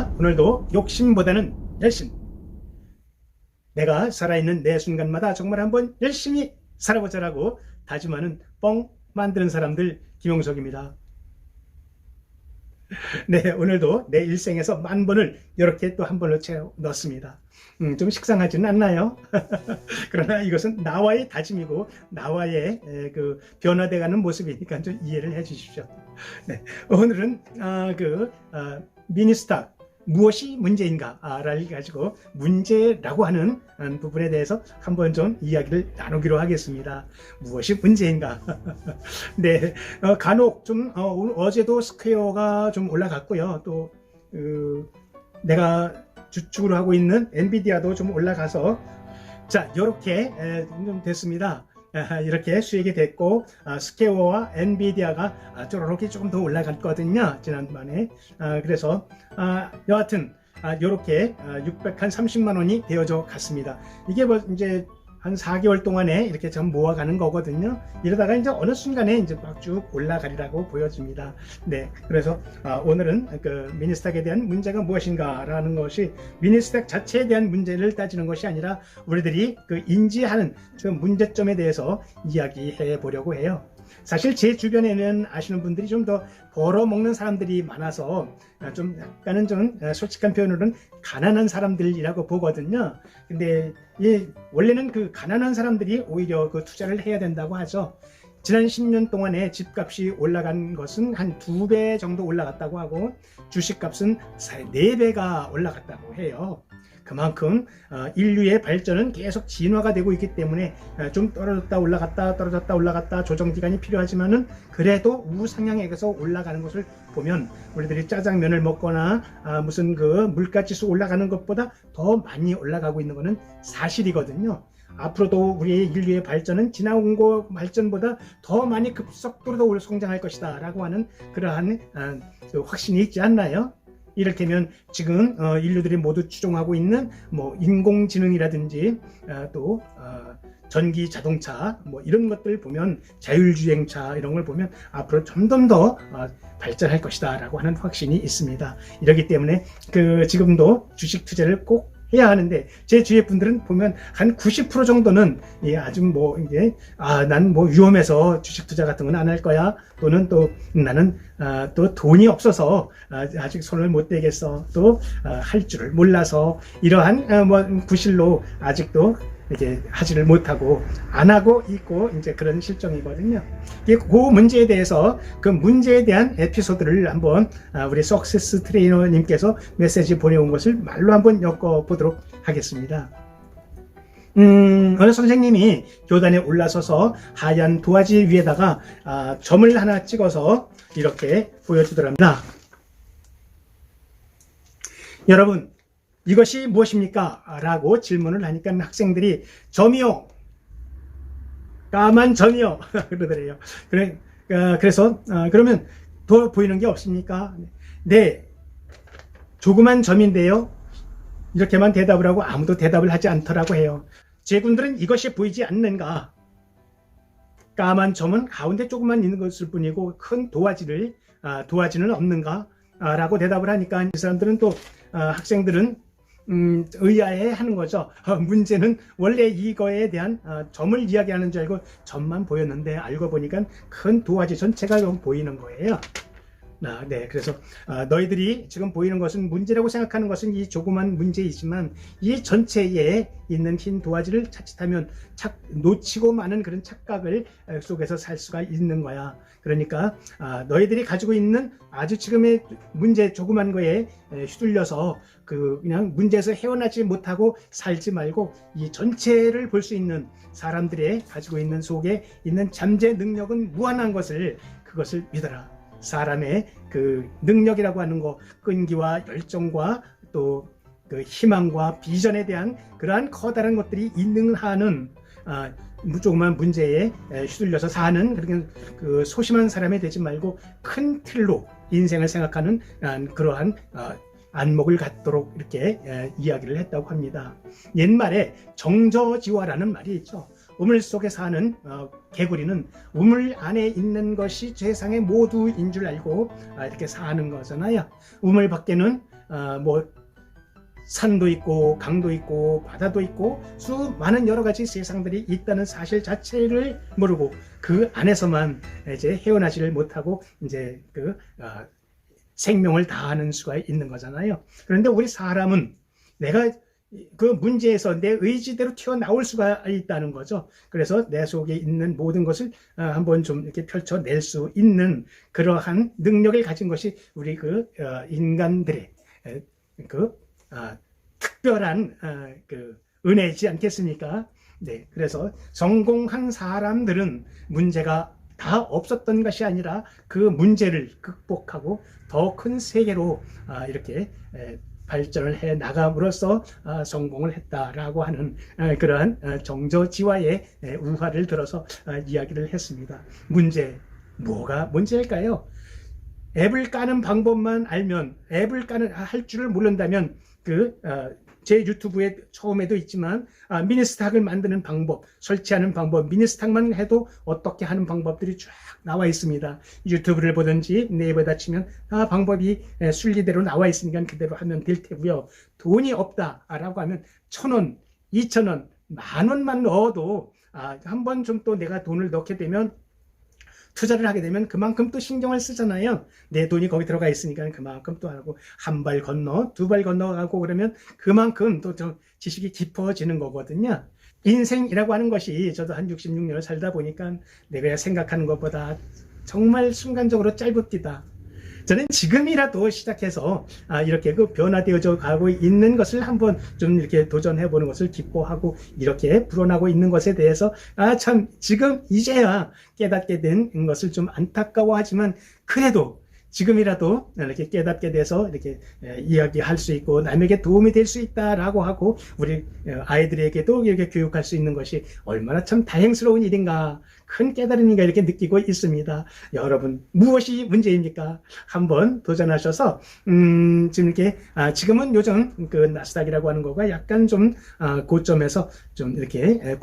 자, 오늘도 욕심보다는 열심. 내가 살아있는 내 순간마다 정말 한번 열심히 살아보자라고 다짐하는 뻥 만드는 사람들 김용석입니다. 네, 오늘도 내 일생에서 10,000번을 이렇게 또 한 번로 채워 넣습니다. 좀 식상하지는 않나요? 그러나 이것은 나와의 다짐이고 나와의 그 변화돼가는 모습이니까 좀 이해를 해 주십시오. 네, 오늘은 미니스타 무엇이 문제인가를 가지고 문제라고 하는 부분에 대해서 한번 좀 이야기를 나누기로 하겠습니다. 무엇이 문제인가? 네, 간혹 좀 어제도 스퀘어가 좀 올라갔고요. 또 내가 주축으로 하고 있는 엔비디아도 좀 올라가서 자, 이렇게 좀 됐습니다. 이렇게 수익이 됐고 스퀘어와 엔비디아가 쪼르륵이 조금 더 올라갔거든요, 지난번에. 그래서 여하튼 이렇게 630만 원이 되어져 갔습니다. 이게 뭐 이제 한 4개월 동안에 이렇게 좀 모아가는 거거든요. 이러다가 이제 어느 순간에 이제 막 쭉 올라가리라고 보여집니다. 네, 그래서 오늘은 그 미니스탁에 대한 문제가 무엇인가라는 것이 미니스탁 자체에 대한 문제를 따지는 것이 아니라 우리들이 그 인지하는 그 문제점에 대해서 이야기해 보려고 해요. 사실 제 주변에는 아시는 분들이 좀 더 벌어먹는 사람들이 많아서 좀 약간은 좀 솔직한 표현으로는 가난한 사람들이라고 보거든요. 근데 원래는 그 가난한 사람들이 오히려 그 투자를 해야 된다고 하죠. 지난 10년 동안에 집값이 올라간 것은 한 2배 정도 올라갔다고 하고 주식값은 4배가 올라갔다고 해요. 그만큼 인류의 발전은 계속 진화가 되고 있기 때문에 좀 떨어졌다 올라갔다 떨어졌다 올라갔다 조정 기간이 필요하지만은 그래도 우상향액에서 올라가는 것을 보면 우리들이 짜장면을 먹거나 무슨 그 물가지수 올라가는 것보다 더 많이 올라가고 있는 것은 사실이거든요. 앞으로도 우리의 인류의 발전은 지나온 거 발전보다 더 많이 급속도로 성장할 것이다 라고 하는 그러한 확신이 있지 않나요? 이를테면 지금 인류들이 모두 추종하고 있는 뭐 인공지능이라든지 또 전기 자동차 뭐 이런 것들 보면 자율주행차 이런 걸 보면 앞으로 점점 더 발전할 것이다 라고 하는 확신이 있습니다. 이렇기 때문에 지금도 주식 투자를 꼭 해야 하는데 제 주위 분들은 보면 한 90% 정도는 아주 뭐 이제 난 뭐 위험해서 주식 투자 같은 건 안 할 거야, 또는 또 나는 또 돈이 없어서 아직 손을 못 대겠어, 또 할 줄을 몰라서 이러한 뭐 구실로 아직도 이렇게 하지를 못하고 안 하고 있고 이제 그런 실정이거든요. 그 문제에 대해서 그 문제에 대한 에피소드를 한번 우리 석세스 트레이너님께서 메시지 보내온 것을 말로 한번 엮어보도록 하겠습니다. 어느 선생님이 교단에 올라서서 하얀 도화지 위에다가 점을 하나 찍어서 이렇게 보여주더랍니다. 여러분, 이것이 무엇입니까? 라고 질문을 하니까 학생들이 점이요, 까만 점이요 그러더래요. 그래서 그러면 더 보이는 게 없습니까? 네, 조그만 점인데요. 이렇게만 대답을 하고 아무도 대답을 하지 않더라고 해요. 제군들은 이것이 보이지 않는가? 까만 점은 가운데 조금만 있는 것일 뿐이고 큰 도화지는 없는가? 라고 대답을 하니까 이 사람들은 또 학생들은 의아해 하는 거죠. 문제는 원래 이거에 대한 점을 이야기하는 줄 알고 점만 보였는데 알고 보니까 큰 도화지 전체가 보이는 거예요. 네, 그래서 너희들이 지금 보이는 것은 문제라고 생각하는 것은 이 조그만 문제이지만 이 전체에 있는 흰 도화지를 자칫하면 놓치고 마는 그런 착각을 속에서 살 수가 있는 거야. 그러니까 너희들이 가지고 있는 아주 지금의 문제 조그만 거에 휘둘려서 그냥 문제에서 헤어나지 못하고 살지 말고 이 전체를 볼 수 있는 사람들의 가지고 있는 속에 있는 잠재 능력은 무한한 그것을 믿어라. 사람의 그 능력이라고 하는 거, 끈기와 열정과 또 그 희망과 비전에 대한 그러한 커다란 것들이 있는 한은 조그만 문제에 휘둘려서 사는 그 소심한 사람이 되지 말고 큰 틀로 인생을 생각하는 그러한 안목을 갖도록 이렇게 이야기를 했다고 합니다. 옛말에 정저지화라는 말이 있죠. 우물 속에 사는 개구리는 우물 안에 있는 것이 세상의 모두인 줄 알고 이렇게 사는 거잖아요. 우물 밖에는 뭐 산도 있고 강도 있고 바다도 있고 수많은 여러 가지 세상들이 있다는 사실 자체를 모르고 그 안에서만 이제 헤어나지를 못하고 이제 생명을 다하는 수가 있는 거잖아요. 그런데 우리 사람은 내가 그 문제에서 내 의지대로 튀어나올 수가 있다는 거죠. 그래서 내 속에 있는 모든 것을 한번 좀 이렇게 펼쳐낼 수 있는 그러한 능력을 가진 것이 우리 인간들의 특별한 은혜이지 않겠습니까? 네, 그래서 성공한 사람들은 문제가 다 없었던 것이 아니라 그 문제를 극복하고 더 큰 세계로 이렇게 발전을 해 나감으로써 성공을 했다라고 하는 그러한 정조지화의 우화를 들어서 이야기를 했습니다. 뭐가 문제일까요? 앱을 까는 방법만 알면, 앱을 할 줄을 모른다면 제 유튜브에 처음에도 있지만 미니스탁을 만드는 방법, 설치하는 방법, 미니스탁만 해도 어떻게 하는 방법들이 쫙 나와 있습니다. 유튜브를 보든지 네이버에다 치면 방법이 순리대로 나와 있으니까 그대로 하면 될 테고요. 돈이 없다라고 하면 1,000원, 2,000원, 10,000원만 넣어도 한번 좀 또 내가 돈을 넣게 되면 투자를 하게 되면 그만큼 또 신경을 쓰잖아요. 내 돈이 거기 들어가 있으니까 그만큼 또 하고 한 발 건너, 두 발 건너가고 그러면 그만큼 또 지식이 깊어지는 거거든요. 인생이라고 하는 것이 저도 한 66년을 살다 보니까 내가 생각하는 것보다 정말 순간적으로 짧읍디다. 저는 지금이라도 시작해서 이렇게 변화되어져 가고 있는 것을 한번 좀 이렇게 도전해 보는 것을 기뻐하고 이렇게 불어나고 있는 것에 대해서 참 지금 이제야 깨닫게 된 것을 좀 안타까워하지만 그래도 지금이라도 이렇게 깨닫게 돼서 이렇게 이야기할 수 있고 남에게 도움이 될 수 있다라고 하고 우리 아이들에게도 이렇게 교육할 수 있는 것이 얼마나 참 다행스러운 일인가, 큰 깨달음인가 이렇게 느끼고 있습니다. 여러분 무엇이 문제입니까? 한번 도전하셔서 지금 이렇게 지금은 요즘 나스닥이라고 하는 거가 약간 좀 고점에서 좀 이렇게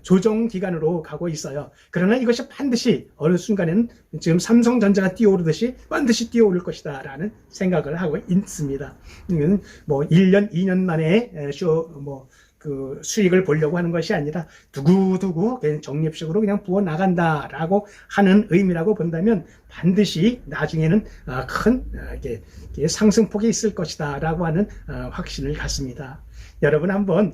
조정 기간으로 가고 있어요. 그러나 이것이 반드시 어느 순간에는 지금 삼성전자가 뛰어오르듯이 반드시 뛰어오를 것이다 라는 생각을 하고 있습니다. 뭐 1년 2년 만에 수익을 보려고 하는 것이 아니라 두고두고 그냥 적립식으로 그냥 부어 나간다라고 하는 의미라고 본다면 반드시 나중에는 큰 상승폭이 있을 것이다라고 하는 확신을 갖습니다. 여러분 한번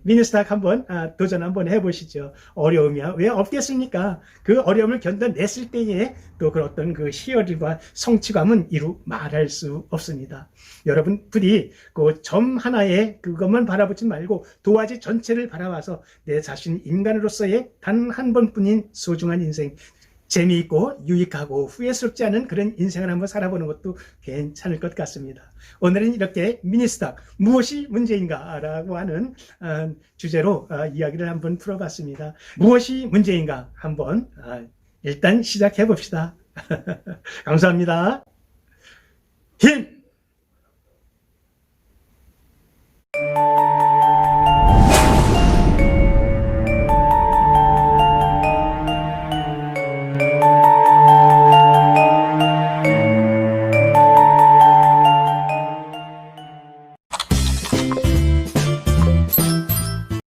미니스탁 한번 도전 한번 해보시죠. 어려움이야 왜 없겠습니까? 그 어려움을 견뎌냈을 때에 또 그 어떤 그 희열과 성취감은 이루 말할 수 없습니다. 여러분 부디 그 점 하나에 그것만 바라보지 말고 도화지 전체를 바라봐서 내 자신 인간으로서의 단 한 번뿐인 소중한 인생, 재미있고 유익하고 후회스럽지 않은 그런 인생을 한번 살아보는 것도 괜찮을 것 같습니다. 오늘은 이렇게 미니스탁 무엇이 문제인가 라고 하는 주제로 이야기를 한번 풀어봤습니다. 무엇이 문제인가 한번 일단 시작해 봅시다. 감사합니다. 힘!